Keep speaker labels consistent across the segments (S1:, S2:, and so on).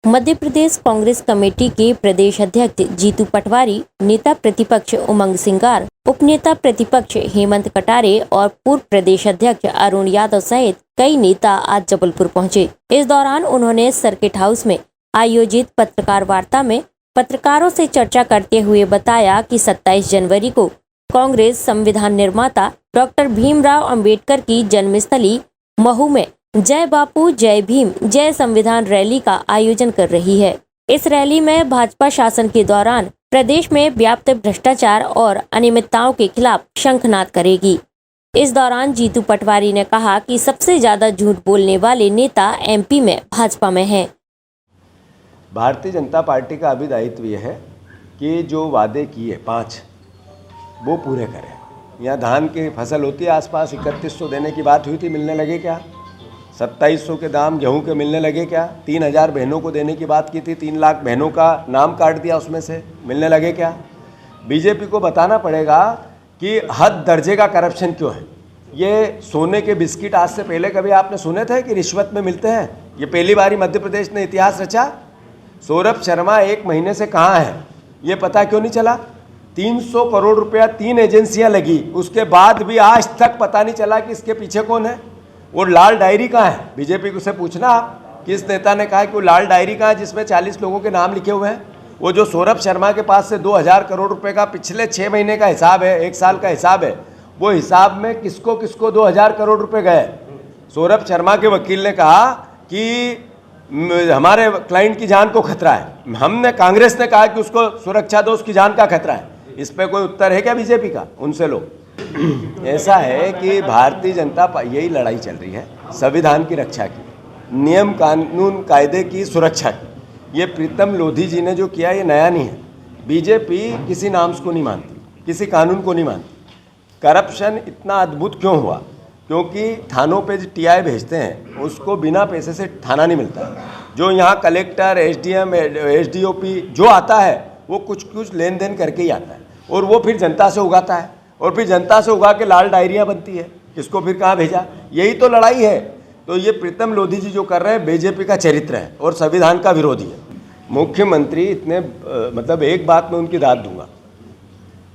S1: Madhya Pradesh Congress committee के प्रदेश अध्यक्ष जीतू पटवारी, नेता प्रतिपक्ष उमंग सिंगार, उपनेता प्रतिपक्ष हेमंत कटारे और पूर्व प्रदेश अध्यक्ष अरुण यादव सहित कई नेता आज जबलपुर पहुंचे। इस दौरान उन्होंने सर्किट हाउस में आयोजित पत्रकार वार्ता में पत्रकारों से चर्चा करते हुए बताया कि 27 जनवरी को कांग्रेस संविधान निर्माता डॉक्टर भीमराव अंबेडकर की जन्मस्थली महू में जय बापू जय भीम जय संविधान रैली का आयोजन कर रही है। इस रैली में भाजपा शासन के दौरान प्रदेश में व्याप्त भ्रष्टाचार और अनियमितताओं के खिलाफ शंखनाद करेगी। इस दौरान जीतू पटवारी ने कहा कि सबसे ज्यादा झूठ बोलने वाले नेता एमपी में भाजपा में हैं।
S2: भारतीय जनता पार्टी का अभी दायित्व यह है कि जो वादे किए 5 वो पूरे करें। यहाँ धान की फसल होती है आसपास 3100 देने की बात हुई थी, मिलने लगे क्या? 2700 के दाम गेहूं के मिलने लगे क्या? 3000 बहनों को देने की बात की थी, 3 लाख बहनों का नाम काट दिया उसमें से, मिलने लगे क्या? बीजेपी को बताना पड़ेगा कि हद दर्जे का करप्शन क्यों है। ये सोने के बिस्किट आज से पहले कभी आपने सुने थे कि रिश्वत में मिलते हैं? ये पहली बारी मध्य प्रदेश ने इतिहास रचा। सौरभ शर्मा 1 महीने से कहाँ है ये पता क्यों नहीं चला? 300 करोड़ रुपया 3 एजेंसियां लगी, उसके बाद भी आज तक पता नहीं चला कि इसके पीछे कौन है। वो लाल डायरी कहाँ है? बीजेपी को से पूछना आप, किस नेता ने कहा कि वो लाल डायरी कहाँ है जिसमें 40 लोगों के नाम लिखे हुए हैं? वो जो सौरभ शर्मा के पास से 2000 करोड़ रुपए का पिछले 6 महीने का हिसाब है, 1 साल का हिसाब है, वो हिसाब में किसको किसको 2000 करोड़ रुपए गए? सौरभ शर्मा के वकील ने कहा कि हमारे क्लाइंट की जान को खतरा है। हमने, कांग्रेस ने कहा कि उसको सुरक्षा दो, उसकी जान का खतरा है। इस पे कोई उत्तर है क्या बीजेपी का? उनसे लो। ऐसा है कि भारतीय जनता यही लड़ाई चल रही है, संविधान की रक्षा की, नियम कानून कायदे की सुरक्षा की। ये प्रीतम लोधी जी ने जो किया ये नया नहीं है। बीजेपी किसी नाम को नहीं मानती, किसी कानून को नहीं मानती। करप्शन इतना अद्भुत क्यों हुआ? क्योंकि थानों पे जो टीआई भेजते हैं उसको बिना पैसे से थाना नहीं मिलता है। जो यहाँ कलेक्टर, एसडीएम, एसडीओपी जो आता है वो कुछ लेन देन करके ही आता है, और वो फिर जनता से उगाता है, और फिर जनता से उगा के लाल डायरियाँ बनती है। किसको फिर कहाँ भेजा? यही तो लड़ाई है। तो ये प्रीतम लोधी जी जो कर रहे हैं बीजेपी का चरित्र है और संविधान का विरोधी है। मुख्यमंत्री इतने मतलब एक बात में उनकी दाद दूंगा,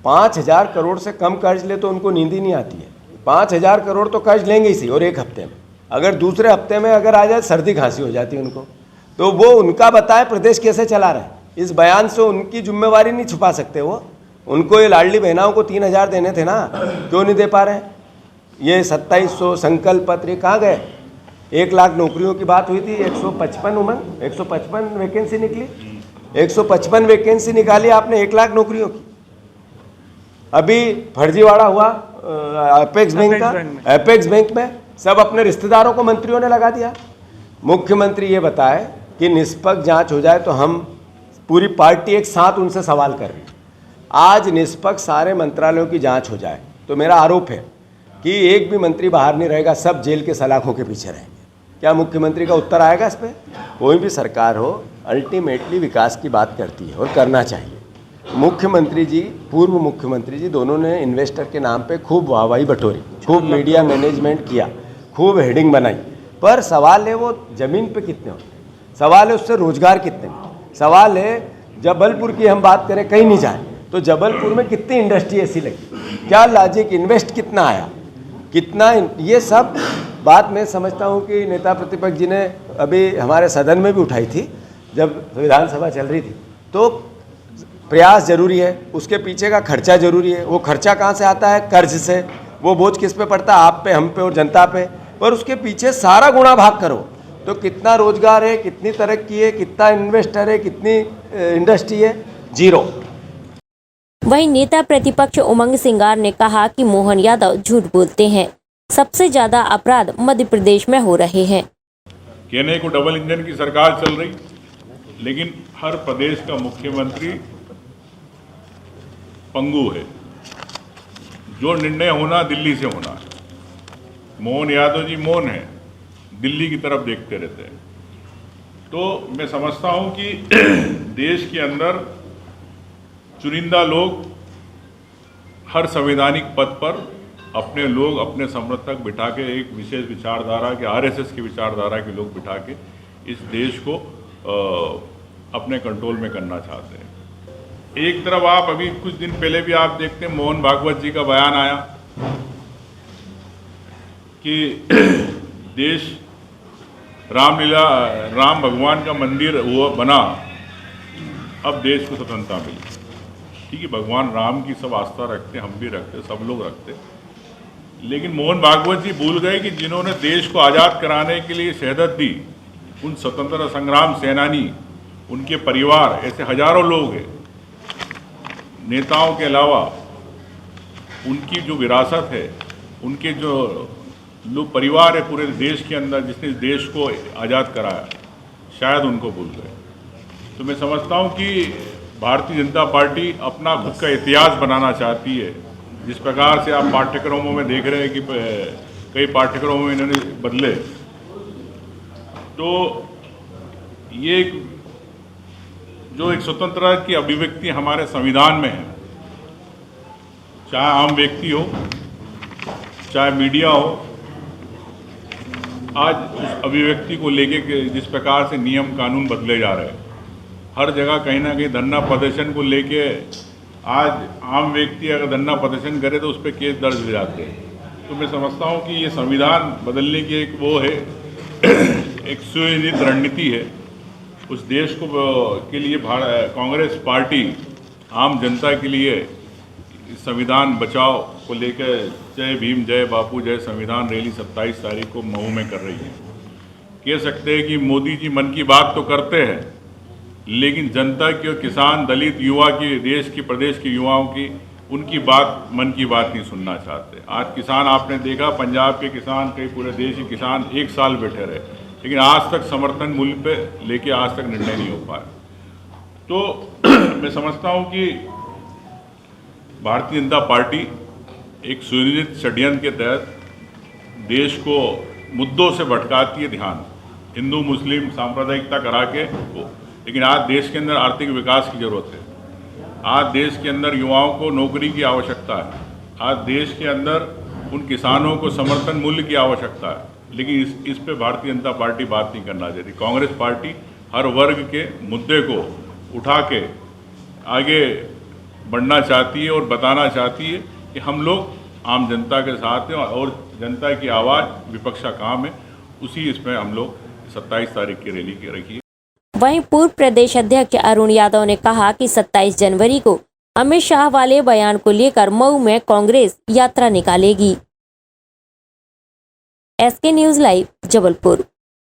S2: 5000 करोड़ से कम कर्ज ले तो उनको नींद ही नहीं आती है। 5000 करोड़ तो कर्ज लेंगे ही सही, और एक हफ्ते में, अगर दूसरे हफ्ते में अगर आ जाए सर्दी खांसी हो जाती है उनको, तो वो उनका बताए प्रदेश कैसे चला रहे हैं। इस बयान से उनकी जिम्मेवारी नहीं छुपा सकते वो। उनको ये लाडली बहनाओं को 3000 देने थे ना, क्यों नहीं दे पा रहे? ये 2700 संकल्प पत्र कहाँ गए? 1 लाख नौकरियों की बात हुई थी, 155 उमंग 155 वैकेंसी निकली, 155 वैकेंसी निकाली आपने 1 लाख नौकरियों की। अभी फर्जीवाड़ा हुआ एपेक्स बैंक का, एपेक्स बैंक में सब अपने रिश्तेदारों को मंत्रियों ने लगा दिया। मुख्यमंत्री ये बताए कि निष्पक्ष जांच हो जाए, तो हम पूरी पार्टी एक साथ उनसे सवाल कर रही है। आज निष्पक्ष सारे मंत्रालयों की जांच हो जाए तो मेरा आरोप है कि एक भी मंत्री बाहर नहीं रहेगा, सब जेल के सलाखों के पीछे रहेंगे। क्या मुख्यमंत्री का उत्तर आएगा इस पर? कोई भी सरकार हो अल्टीमेटली विकास की बात करती है और करना चाहिए। मुख्यमंत्री जी, पूर्व मुख्यमंत्री जी दोनों ने इन्वेस्टर के नाम पे खूब वाहवाही बटोरी, खूब मीडिया मैनेजमेंट किया, खूब हेडिंग बनाई, पर सवाल है वो ज़मीन पे कितने होते हैं, सवाल है उससे रोजगार कितने, सवाल है जबलपुर की हम बात करें, कहीं नहीं जाए तो जबलपुर में कितनी इंडस्ट्री ऐसी लगी, क्या लॉजिक, इन्वेस्ट कितना आया, कितना, ये सब बात मैं समझता हूँ कि नेता प्रतिपक्ष जी ने अभी हमारे सदन में भी उठाई थी जब विधानसभा चल रही थी। तो प्रयास जरूरी है, उसके पीछे का खर्चा जरूरी है। वो खर्चा कहाँ से आता है? कर्ज से। वो बोझ किस पे पड़ता है? आप पे, हम पे और जनता पे। पर उसके पीछे सारा गुणा भाग करो तो कितना रोजगार है, कितनी तरक्की है, कितना इन्वेस्टर है, कितनी इंडस्ट्री है? जीरो।
S1: वहीं नेता प्रतिपक्ष उमंग सिंगार ने कहा कि मोहन यादव झूठ बोलते हैं, सबसे ज्यादा अपराध मध्य प्रदेश में हो रहे हैं।
S3: कहने को डबल इंजन की सरकार चल रही, लेकिन हर प्रदेश का मुख्यमंत्री पंगु है। जो निर्णय होना दिल्ली से होना है। मोहन यादव जी मौन है, दिल्ली की तरफ देखते रहते हैं। तो मैं समझता हूं कि देश के अंदर चुनिंदा लोग हर संवैधानिक पद पर अपने लोग, अपने समर्थक बिठा के, एक विशेष विचारधारा के, आरएसएस की विचारधारा के लोग बिठा के इस देश को अपने कंट्रोल में करना चाहते हैं। एक तरफ आप अभी कुछ दिन पहले भी आप देखते हैं मोहन भागवत जी का बयान आया कि देश राम भगवान का मंदिर हुआ बना, अब देश को स्वतंत्रता मिली। ठीक है, भगवान राम की सब आस्था रखते, हम भी रखते, सब लोग रखते, लेकिन मोहन भागवत जी भूल गए कि जिन्होंने देश को आज़ाद कराने के लिए शहादत दी, उन स्वतंत्रता संग्राम सेनानी, उनके परिवार, ऐसे हजारों लोग हैं। नेताओं के अलावा उनकी जो विरासत है, उनके जो लोग परिवार है पूरे देश के अंदर, जिसने देश को आज़ाद कराया, शायद उनको भूल गए। तो मैं समझता हूँ कि भारतीय जनता पार्टी अपना खुद का इतिहास बनाना चाहती है। जिस प्रकार से आप पाठ्यक्रमों में देख रहे हैं कि कई पाठ्यक्रमों में इन्होंने बदले, तो ये जो एक स्वतंत्रता की अभिव्यक्ति हमारे संविधान में है, चाहे आम व्यक्ति हो, चाहे मीडिया हो, आज उस अभिव्यक्ति को लेके जिस प्रकार से नियम कानून बदले जा रहे हैं, हर जगह कहीं ना कहीं धरना प्रदर्शन को लेके, आज आम व्यक्ति अगर धरना प्रदर्शन करे तो उस पर केस दर्ज हो जाते हैं। तो मैं समझता हूँ कि ये संविधान बदलने की एक वो है, एक सुनियोजित रणनीति है। उस देश को के लिए कांग्रेस पार्टी आम जनता के लिए संविधान बचाओ को लेकर जय भीम, जय बापू, जय संविधान रैली 27 तारीख को मऊ में कर रही है। कह सकते हैं कि मोदी जी मन की बात तो करते हैं, लेकिन जनता की और किसान, दलित, युवा की, देश की, प्रदेश के युवाओं की, उनकी बात, मन की बात नहीं सुनना चाहते। आज किसान, आपने देखा पंजाब के किसान, कई पूरे देश के किसान 1 साल बैठे रहे, लेकिन आज तक समर्थन मूल्य पे लेके आज तक निर्णय नहीं हो पाया। तो मैं समझता हूँ कि भारतीय जनता पार्टी एक सुनियोजित षड्यंत्र के तहत देश को मुद्दों से भटकाती है ध्यान, हिंदू मुस्लिम सांप्रदायिकता करा के। लेकिन आज देश के अंदर आर्थिक विकास की जरूरत है, आज देश के अंदर युवाओं को नौकरी की आवश्यकता है, आज देश के अंदर उन किसानों को समर्थन मूल्य की आवश्यकता है, लेकिन इस पे भारतीय जनता पार्टी बात नहीं करना चाहती। कांग्रेस पार्टी हर वर्ग के मुद्दे को उठा के आगे बढ़ना चाहती है और बताना चाहती है कि हम लोग आम जनता के साथ हैं और जनता की आवाज़ विपक्ष का काम है। उसी इसमें हम लोग 27 तारीख की रैली की रखी है।
S1: वहीं पूर्व प्रदेश अध्यक्ष अरुण यादव ने कहा कि 27 जनवरी को अमित शाह वाले बयान को लेकर मऊ में कांग्रेस यात्रा निकालेगी। SK news live, Jabalpur.